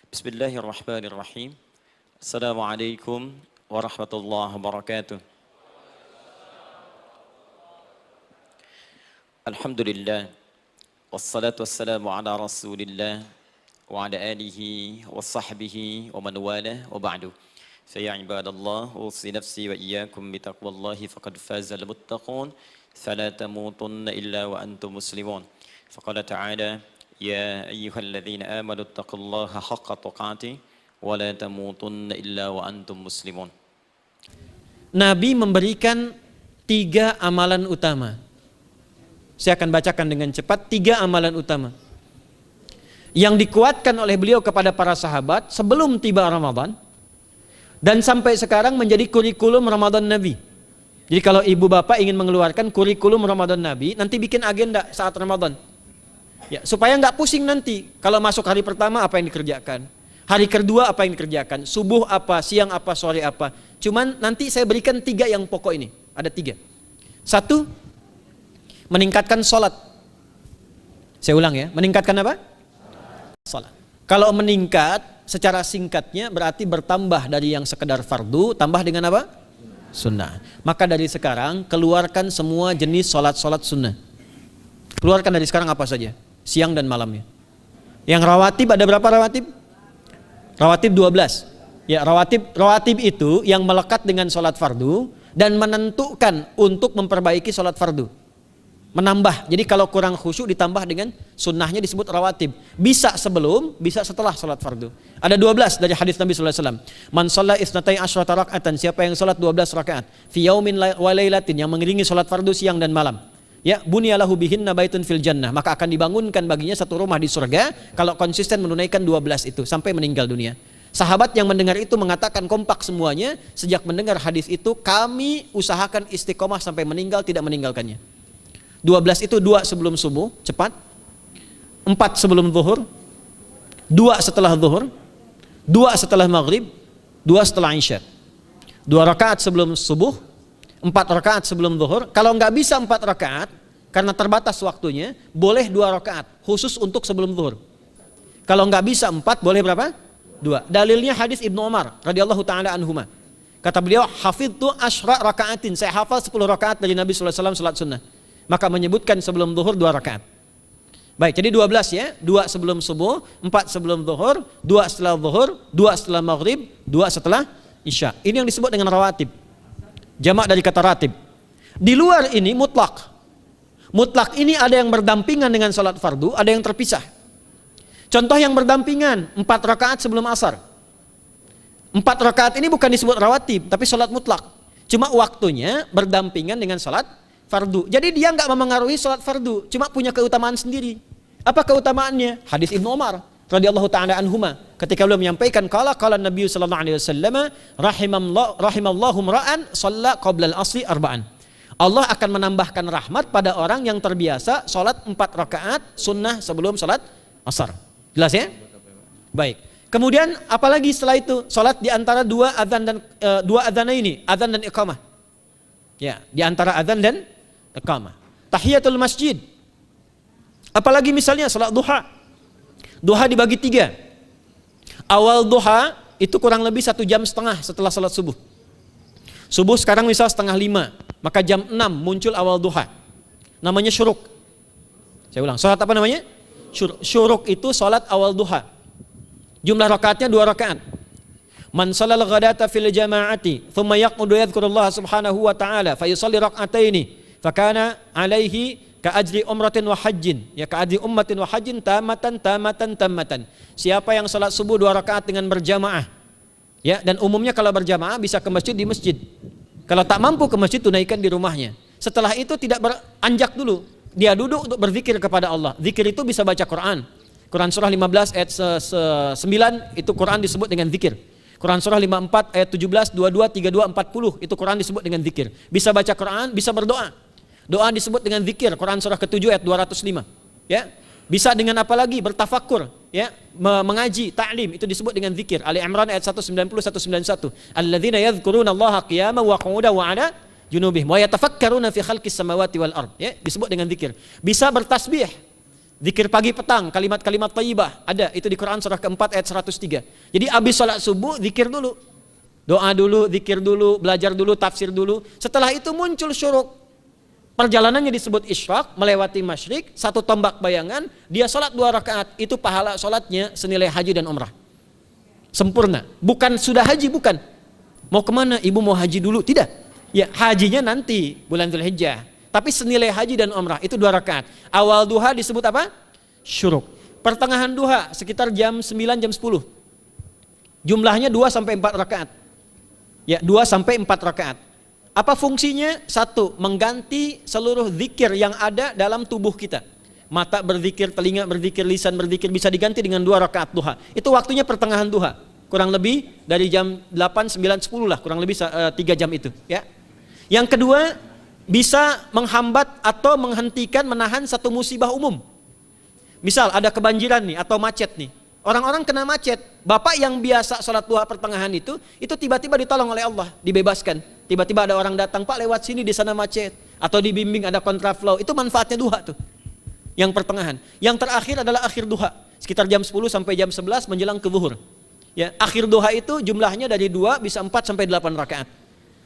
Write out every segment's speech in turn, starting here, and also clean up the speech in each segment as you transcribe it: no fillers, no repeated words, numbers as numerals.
Bismillahirrahmanirrahim. Assalamualaikum warahmatullahi wabarakatuh. Alhamdulillah. Wassalatu wassalamu ala rasulillah wa ala alihi wa sahbihi wa man wala wa ba'du. Faya ibadallah, usi nafsi wa iyyakum bitaqwallahi faqad fazal muttaqun. Fala tamutunna illa wa antum muslimun. Faqala ta'ala, ya ayyuhalladzina amanu taqullaha haqqa tuqatih wa la tamutunna illa wa antum muslimun. Nabi memberikan 3 amalan utama. Saya akan bacakan dengan cepat 3 amalan utama yang dikuatkan oleh beliau kepada para sahabat sebelum tiba Ramadan dan sampai sekarang menjadi kurikulum Ramadan Nabi. Jadi kalau ibu bapak ingin mengeluarkan kurikulum Ramadan Nabi, nanti bikin agenda saat Ramadan. Ya, supaya nggak pusing nanti kalau masuk hari pertama apa yang dikerjakan, hari kedua apa yang dikerjakan, subuh apa, siang apa, sore apa. Cuman nanti saya berikan 3 yang pokok ini. Ada 3. 1, meningkatkan sholat. Saya ulang ya, meningkatkan apa? Sholat. Kalau meningkat secara singkatnya berarti bertambah dari yang sekedar fardu, tambah dengan apa? Sunnah. Maka dari sekarang keluarkan semua jenis sholat-sholat sunnah. Keluarkan dari sekarang apa saja, siang dan malamnya. Yang rawatib ada berapa rawatib? Rawatib 12. Ya, rawatib itu yang melekat dengan sholat fardu dan menentukan untuk memperbaiki sholat fardu. Menambah, jadi kalau kurang khusyuk ditambah dengan sunnahnya disebut rawatib. Bisa sebelum, bisa setelah sholat fardu. Ada 12 dari hadis Nabi SAW. Man shalla isnatai asyrata rak'atan, siapa yang sholat 12 rakaat fi yaumin wa lailatin, yang mengiringi sholat fardu siang dan malam, ya, bunyalahu bihinna baitun fil jannah, maka akan dibangunkan baginya satu rumah di surga kalau konsisten menunaikan 12 itu sampai meninggal dunia. Sahabat yang mendengar itu mengatakan kompak semuanya, sejak mendengar hadis itu kami usahakan istiqomah sampai meninggal tidak meninggalkannya. 12 itu 2 sebelum subuh, cepat. 4 sebelum zuhur, 2 setelah zuhur, 2 setelah maghrib, 2 setelah isya. 2 rakaat sebelum subuh, 4 rakaat sebelum zuhur. Kalau nggak bisa 4 rakaat karena terbatas waktunya, boleh 2 rakaat khusus untuk sebelum zuhur. Kalau nggak bisa 4, boleh berapa? 2. Dalilnya hadis Ibnu Umar radhiyallahu taala anhuma. Kata beliau, hafidtu asyra rakaatin, saya hafal 10 rakaat dari Nabi sallallahu alaihi wasallam salat sunnah. Maka menyebutkan sebelum zuhur 2 rakaat. Baik, jadi 12 ya, 2 sebelum subuh, 4 sebelum zuhur, 2 setelah zuhur, 2 setelah maghrib, 2 setelah isya. Ini yang disebut dengan rawatib. Jamak dari kata ratib. Di luar ini mutlak. Mutlak ini ada yang berdampingan dengan salat fardu, ada yang terpisah. Contoh yang berdampingan, 4 rakaat sebelum asar. 4 rakaat ini bukan disebut rawatib, tapi salat mutlak. Cuma waktunya berdampingan dengan salat fardu. Jadi dia nggak memengaruhi salat fardu, cuma punya keutamaan sendiri. Apa keutamaannya? Hadis Ibnu Umar radhiyallahu taala anhuma, ketika beliau menyampaikan qala Nabi sallallahu alaihi wasallam, rahimallahu ra'an shalla qabla al-asri arba'an. Allah akan menambahkan rahmat pada orang yang terbiasa salat 4 rakaat sunnah sebelum salat asar. Jelas ya? Baik. Kemudian apalagi setelah itu? Salat di antara 2 adzan dan 2 adzan ini, adzan dan iqamah. Ya, di antara adzan dan iqamah. Tahiyatul masjid. Apalagi misalnya salat duha. Duha dibagi 3. Awal duha itu kurang lebih 1,5 jam setelah salat subuh. Subuh sekarang misal 4:30, maka jam 6 muncul awal duha. Namanya syuruk. Saya ulang, salat apa namanya? Syuruk itu salat awal duha. Jumlah rakaatnya 2 rakaat. Man sallal ghadata fil jama'ati thumma yaqudu yadhkurullaha subhanahu wa ta'ala fa yusalli rak'ataini fa kana alaihi ka ajri umratin wa hajjin, ya ka ajri ummatin wa hajjin tamatan. Siapa yang salat subuh 2 rakaat dengan berjamaah, ya, dan umumnya kalau berjamaah bisa ke masjid di masjid. Kalau tak mampu ke masjid, tunaikan di rumahnya. Setelah itu tidak beranjak dulu, dia duduk untuk berzikir kepada Allah. Zikir itu bisa baca Quran. Quran surah 15 ayat 9 itu Quran disebut dengan zikir. Quran surah 54 ayat 17, 22, 32, 40 itu Quran disebut dengan zikir. Bisa baca Quran, bisa berdoa. Doa disebut dengan zikir. Quran surah ke-7 ayat 205. Ya. Bisa dengan apa lagi? Bertafakur, ya, mengaji, ta'lim, itu disebut dengan zikir. Ali Imran ayat 190 191. Alladzina yadhkurunallaha qiyaman wa qu'udan wa 'ala junubihim wa yatafakkaruna fi khalqis samawati wal ard, ya, disebut dengan zikir. Bisa bertasbih. Zikir pagi petang, kalimat-kalimat thayyibah, ada itu di Quran surah keempat ayat 103. Jadi habis sholat subuh zikir dulu. Doa dulu, zikir dulu, belajar dulu, tafsir dulu. Setelah itu muncul syuruk. Perjalanannya disebut isyraq, melewati masyrik, 1 tombak bayangan, dia sholat 2 rakaat, itu pahala sholatnya senilai haji dan umrah. Sempurna. Bukan sudah haji, bukan. Mau kemana? Ibu mau haji dulu? Tidak. Ya hajinya nanti bulan Dzulhijjah. Tapi senilai haji dan umrah itu 2 rakaat. Awal duha disebut apa? Syuruk. Pertengahan duha sekitar jam 9 jam 10. Jumlahnya 2 sampai 4 rakaat. Ya, 2 sampai 4 rakaat. Apa fungsinya? 1, mengganti seluruh zikir yang ada dalam tubuh kita. Mata berzikir, telinga berzikir, lisan berzikir bisa diganti dengan 2 rakaat duha. Itu waktunya pertengahan duha. Kurang lebih dari jam 8, 9, 10 lah, kurang lebih 3 jam itu, ya. Yang kedua, bisa menghambat atau menghentikan, menahan satu musibah umum. Misal ada kebanjiran nih atau macet nih. Orang-orang kena macet. Bapak yang biasa sholat duha pertengahan itu tiba-tiba ditolong oleh Allah, dibebaskan. Tiba-tiba ada orang datang, Pak lewat sini di sana macet. Atau dibimbing ada kontraflow. Itu manfaatnya duha tuh. Yang pertengahan. Yang terakhir adalah akhir duha. Sekitar jam 10 sampai jam 11 menjelang ke zuhur. Ya, akhir duha itu jumlahnya dari 2 bisa 4 sampai 8 rakaat.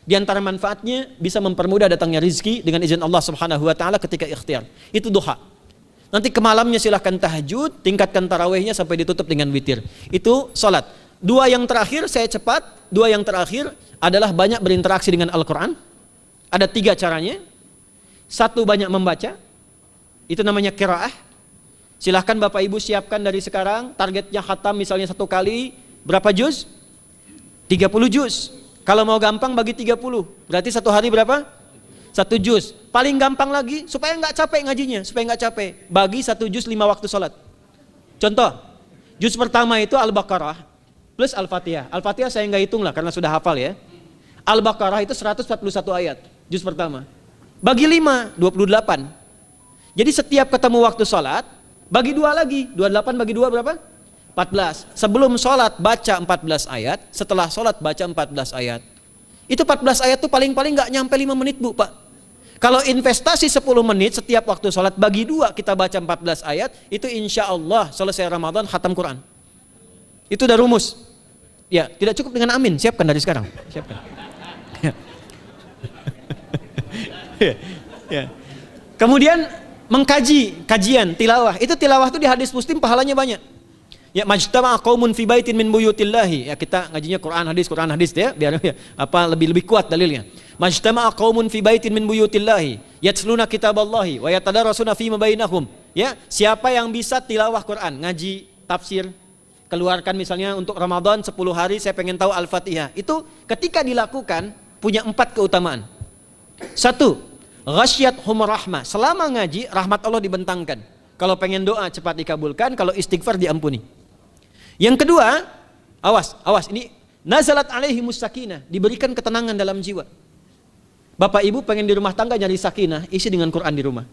Di antara manfaatnya bisa mempermudah datangnya rizki dengan izin Allah Subhanahu wa taala ketika ikhtiar. Itu duha. Nanti ke malamnya silahkan tahajud, tingkatkan tarawihnya sampai ditutup dengan witir. Itu salat. 2 yang terakhir saya cepat, 2 yang terakhir adalah banyak berinteraksi dengan Al-Qur'an. Ada 3 caranya. 1, banyak membaca. Itu namanya qiraah. Silahkan Bapak Ibu siapkan dari sekarang, targetnya khatam misalnya 1 kali, berapa juz? 30 juz. Kalau mau gampang bagi 30, berarti 1 hari berapa? 1 juz. Paling gampang lagi, supaya nggak capek ngajinya, supaya nggak capek, bagi 1 juz 5 waktu sholat. Contoh, juz pertama itu Al-Baqarah plus Al-Fatihah. Al-Fatihah saya nggak hitung lah karena sudah hafal ya. Al-Baqarah itu 141 ayat, juz pertama. Bagi 5, 28. Jadi setiap ketemu waktu sholat, bagi 2 lagi, 28 bagi 2 berapa? 14. Sebelum sholat baca 14 ayat, setelah sholat baca 14 ayat. Itu 14 ayat tuh paling-paling gak nyampe 5 menit Bu Pak. Kalau investasi 10 menit setiap waktu sholat bagi 2 kita baca 14 ayat, itu insya Allah selesai Ramadan khatam Quran. Itu udah rumus. Ya, tidak cukup dengan amin, siapkan dari sekarang. Siapkan. Ya. Kemudian mengkaji, kajian, tilawah. Itu tilawah itu di hadis Muslim pahalanya banyak. Ya, majtama'a qaumun fi baitin min buyutillahi. Ya, kita ngajinya Quran hadis ya, biar ya, lebih kuat dalilnya. Majtama'a qaumun fi baitin min buyutillahi yatsluna kitaballahi wa yatadarasuna fima bainahum. Ya, siapa yang bisa tilawah Quran, ngaji, tafsir, keluarkan misalnya untuk Ramadan 10 hari saya pengen tahu Al-Fatihah. Itu ketika dilakukan punya 4 keutamaan. 1, ghasyiyatuhum rahmah. Selama ngaji rahmat Allah dibentangkan. Kalau pengen doa cepat dikabulkan, kalau istighfar diampuni. Yang kedua, awas ini nazalat alaihimus sakinah, diberikan ketenangan dalam jiwa. Bapak Ibu pengen di rumah tangga nyari sakinah, isi dengan Quran di rumah.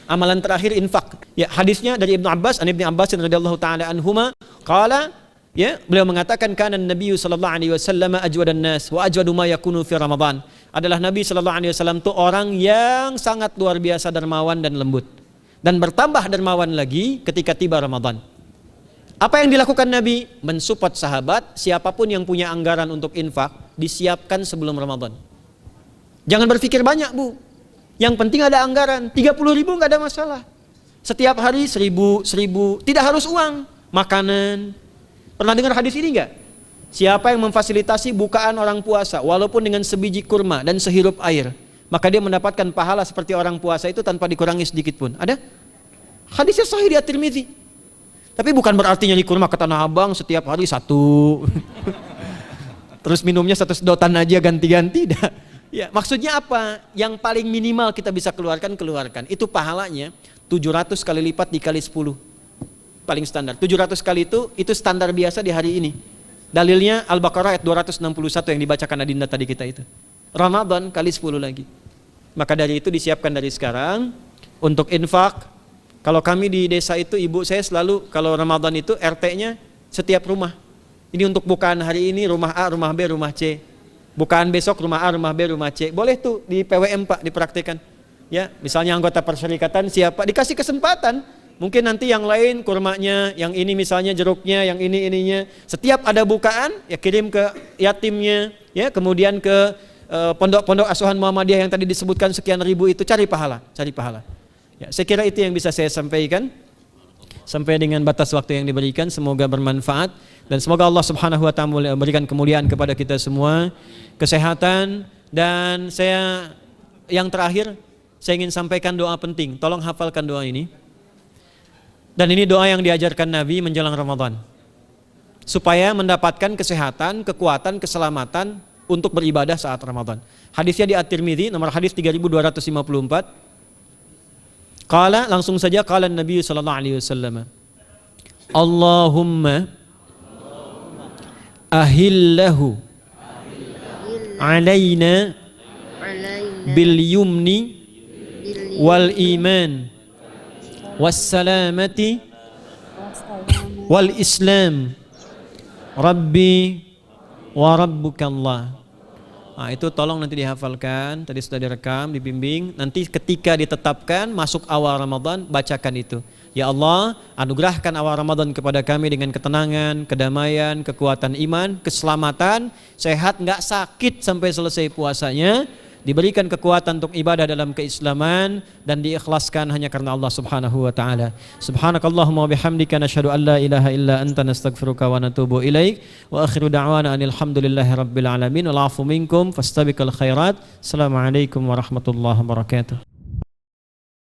Amalan terakhir infak. Ya, hadisnya dari Ibnu Abbas, Ibnu Abbas radhiyallahu taala anhuma, qala, ya, beliau mengatakan kana Nabi sallallahu alaihi wasallam ajwadan nas wa ajwadu ma yakunu fi Ramadan. Adalah Nabi sallallahu alaihi wasallam itu orang yang sangat luar biasa dermawan dan lembut. Dan bertambah dermawan lagi ketika tiba Ramadan. Apa yang dilakukan Nabi? Mensupport sahabat, siapapun yang punya anggaran untuk infak, disiapkan sebelum Ramadan. Jangan berpikir banyak Bu. Yang penting ada anggaran, 30.000 nggak ada masalah. Setiap hari 1.000, tidak harus uang, makanan. Pernah dengar hadis ini nggak? Siapa yang memfasilitasi bukaan orang puasa, walaupun dengan sebiji kurma dan sehirup air, maka dia mendapatkan pahala seperti orang puasa itu tanpa dikurangi sedikit pun. Ada? Hadisnya sahih di At-Tirmidzi. Tapi bukan berarti nyari kurma ke Tanah Abang setiap hari 1. Terus minumnya 1 sedotan aja ganti-ganti. Ya, maksudnya apa? Yang paling minimal kita bisa keluarkan. Itu pahalanya 700 kali lipat dikali 10. Paling standar. 700 kali itu standar biasa di hari ini. Dalilnya Al-Baqarah ayat 261 yang dibacakan Adinda tadi kita itu. Ramadan kali 10 lagi. Maka dari itu disiapkan dari sekarang untuk infak. Kalau kami di desa itu, ibu saya selalu kalau Ramadan itu RT-nya setiap rumah. Ini untuk bukaan hari ini rumah A, rumah B, rumah C. Bukaan besok rumah A, rumah B, rumah C. Boleh tuh di PWM Pak dipraktikkan. Ya, misalnya anggota perserikatan siapa dikasih kesempatan Mungkin nanti yang lain kurmanya, yang ini misalnya jeruknya, yang ini ininya. Setiap ada bukaan ya kirim ke yatimnya, ya kemudian ke pondok-pondok asuhan Muhammadiyah yang tadi disebutkan sekian ribu itu, cari pahala, cari pahala. Ya, saya kira itu yang bisa saya sampaikan. Sampai dengan batas waktu yang diberikan, semoga bermanfaat dan semoga Allah Subhanahu wa taala memberikan kemuliaan kepada kita semua, kesehatan, dan yang terakhir saya ingin sampaikan doa penting. Tolong hafalkan doa ini. Dan ini doa yang diajarkan Nabi menjelang Ramadan. Supaya mendapatkan kesehatan, kekuatan, keselamatan untuk beribadah saat Ramadan. Hadisnya di At-Tirmidzi nomor hadis 3254. Qala, langsung saja qala Nabi sallallahu alaihi wasallam. Allahumma ahillahu alaina bil yumni wal iman was salamati wal islam rabbi wa rabbukallah. Nah, itu tolong nanti dihafalkan, tadi sudah direkam, dibimbing. Nanti ketika ditetapkan masuk awal Ramadan, bacakan itu. Ya Allah, anugerahkan awal Ramadan kepada kami dengan ketenangan, kedamaian, kekuatan iman, keselamatan, sehat, nggak sakit sampai selesai puasanya, diberikan kekuatan untuk ibadah dalam keislaman dan diikhlaskan hanya karena Allah Subhanahu wa taala. Subhanakallahumma wa bihamdika nasyhadu an la ilaha illa anta nastaghfiruka wa natubu ilaik wa akhiru da'wana anil hamdulillahi rabbil alamin wal 'afu minkum fastabiqul khairat. Assalamualaikum warahmatullahi wabarakatuh.